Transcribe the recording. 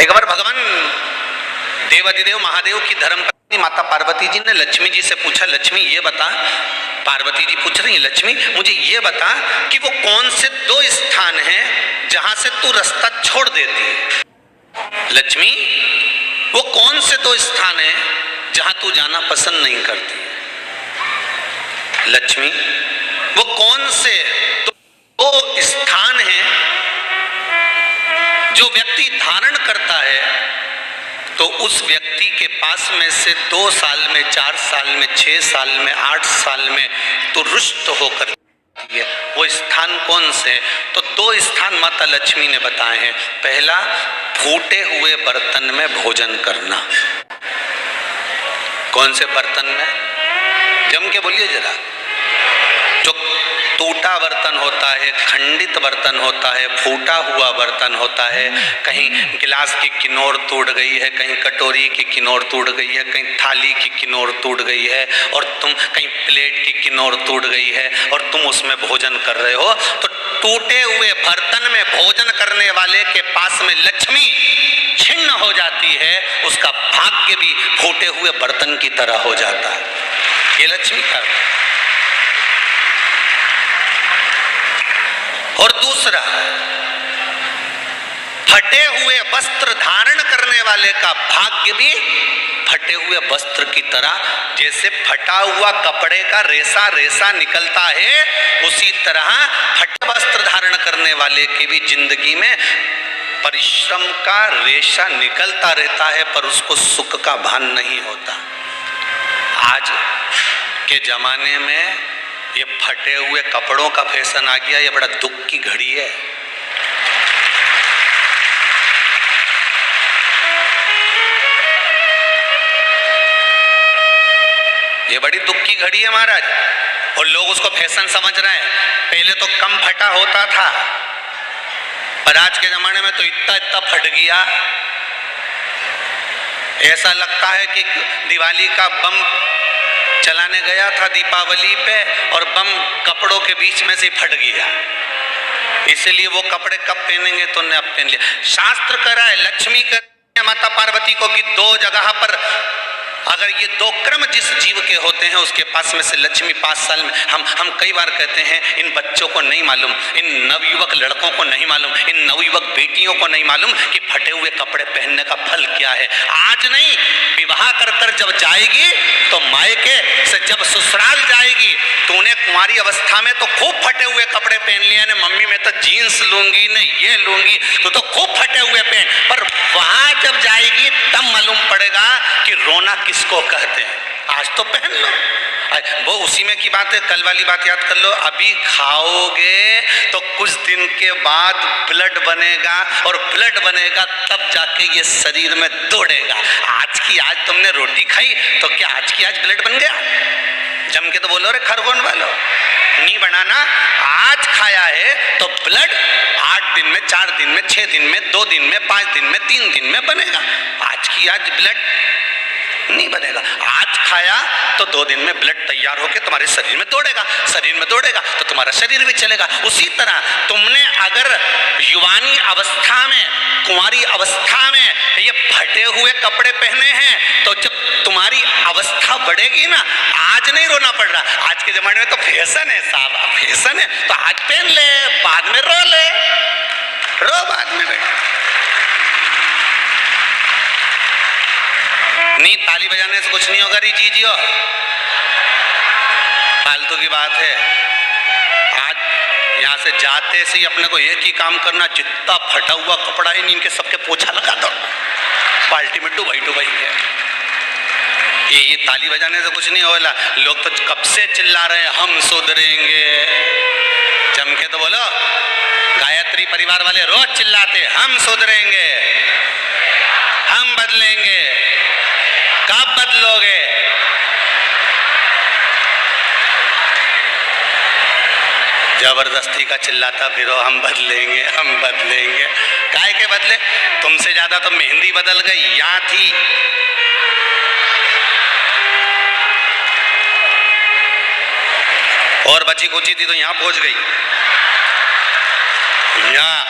एक बार भगवान देवाधिदेव महादेव की धर्मपत्नी माता पार्वती जी ने लक्ष्मी जी से पूछा, लक्ष्मी ये बता, पार्वती जी पूछ रही है, लक्ष्मी मुझे ये बता कि वो कौन से दो स्थान हैं जहां से तू रास्ता छोड़ देती है। लक्ष्मी वो कौन से दो स्थान हैं जहां तू जाना पसंद नहीं करती है। लक्ष्मी वो कौन से दो स्थान हैं जो व्यक्ति धारण करता है तो उस व्यक्ति के पास में से 2 साल में, 4 साल में, 6 साल में, 8 साल में तो रुष्ट होकर है। वो स्थान कौन से? तो 2 स्थान माता लक्ष्मी ने बताए हैं। पहला, फूटे हुए बर्तन में भोजन करना। कौन से बर्तन में? जम के बोलिए जरा। जो टूटा बर्तन होता है, खंडित बर्तन होता है, फूटा हुआ बर्तन होता है, कहीं गिलास की किनोर टूट गई है, कहीं कटोरी की किनोर टूट गई है, कहीं थाली की किनोर टूट गई है और तुम कहीं प्लेट की किनोर टूट गई है और तुम उसमें भोजन कर रहे हो, तो टूटे हुए बर्तन में भोजन करने वाले के पास में लक्ष्मी छिन्न हो जाती है, उसका भाग्य भी फूटे हुए बर्तन की तरह हो जाता है। ये लक्ष्मी का। और दूसरा, फटे हुए वस्त्र धारण करने वाले का भाग्य भी फटे हुए वस्त्र की तरह, जैसे फटा हुआ कपड़े का रेसा रेसा निकलता है, उसी तरह फटे वस्त्र धारण करने वाले की भी जिंदगी में परिश्रम का रेशा निकलता रहता है, पर उसको सुख का भान नहीं होता। आज के जमाने में ये फटे हुए कपड़ों का फैशन आ गया, ये बड़ा दुख की घड़ी है। ये बड़ी दुख की घड़ी है महाराज, और लोग उसको फैशन समझ रहे हैं। पहले तो कम फटा होता था, पर आज के जमाने में तो इतना इतना फट गया, ऐसा लगता है कि दिवाली का बम चलाने गया था दीपावली पे और बम कपड़ों के बीच में से फट गया, इसलिए वो कपड़े कब पहनेंगे तो ने अब पहन लिया। शास्त्र कह रहा है, लक्ष्मी कह रही है माता पार्वती को कि 2 जगह पर अगर ये 2 क्रम जिस जीव के होते हैं उसके पास में से लक्ष्मी 5 साल में, हम कई बार कहते हैं इन बच्चों को नहीं मालूम, इन नवयुवक लड़कों को नहीं मालूम, इन नवयुवक बेटियों को नहीं मालूम कि फटे हुए कपड़े पहनने का फल क्या है। आज नहीं, विवाह कर कर जब जाएगी तो मायके से जब ससुराल जाएगी तो उन्हें कुंवारी अवस्था में तो खूब फटे हुए कपड़े पहन लिए, ने मम्मी मैं तो जीन्स लूंगी, ने ये लूंगी, तो खूब फटे हुए पहन, पर वहां जब जाएगी तब मालूम पड़ेगा कि रोना किसको कहते हैं। आज तो पहन लो, वो उसी में की बात है, कल वाली बात याद कर लो। अभी खाओगे तो कुछ दिन के बाद ब्लड बनेगा, और ब्लड बनेगा तब जाके ये शरीर में दौड़ेगा। आज की आज तुमने रोटी खाई तो क्या आज की आज ब्लड बन गया? जम के तो बोलो रे खरगोन वालों, नहीं बनाना। आज खाया है तो ब्लड 8 दिन में, 4 दिन में, 6 दिन में, 2 दिन में, 5 दिन में, 3 दिन में बनेगा। आज की आज ब्लड नहीं बनेगा। आज खाया तो 2 दिन में ब्लड तैयार होकर तुम्हारे शरीर में दौड़ेगा, शरीर में दौड़ेगा तो तुम्हारा शरीर भी चलेगा। उसी तरह तुमने अगर युवानी अवस्था में, कुंवारी अवस्था में ये फटे हुए कपड़े पहने हैं तो जब तुम्हारी अवस्था बढ़ेगी ना, आज नहीं रोना पड़ रहा। आज के जमाने में तो फैशन है साहब, फैशन है तो आज पहन ले, बाद में रो ले, रो बाद में बेटा। नहीं, ताली बजाने से कुछ नहीं होगा री जीजियो, फालतू की बात है। आज यहाँ से जाते से ही अपने को एक ही काम करना, जितना फटा हुआ कपड़ा है इनके सबके पोछा लगा दो, बाल्टी में डुबाई डुबाई के। ये ताली बजाने से कुछ नहीं होगा। लोग तो कब से चिल्ला रहे हैं हम सुधरेंगे, जम के तो बोलो। गायत्री परिवार वाले रोज चिल्लाते हम सुधरेंगे, हम बदलेंगे। कब बदलोगे? जबरदस्ती का चिल्लाता फिरो हम बदलेंगे, हम बदलेंगे। काहे के बदले? तुमसे ज्यादा तो मेहंदी बदल गई, यहाँ थी। और बची कुची थी तो यहाँ पहुंच गई। यहाँ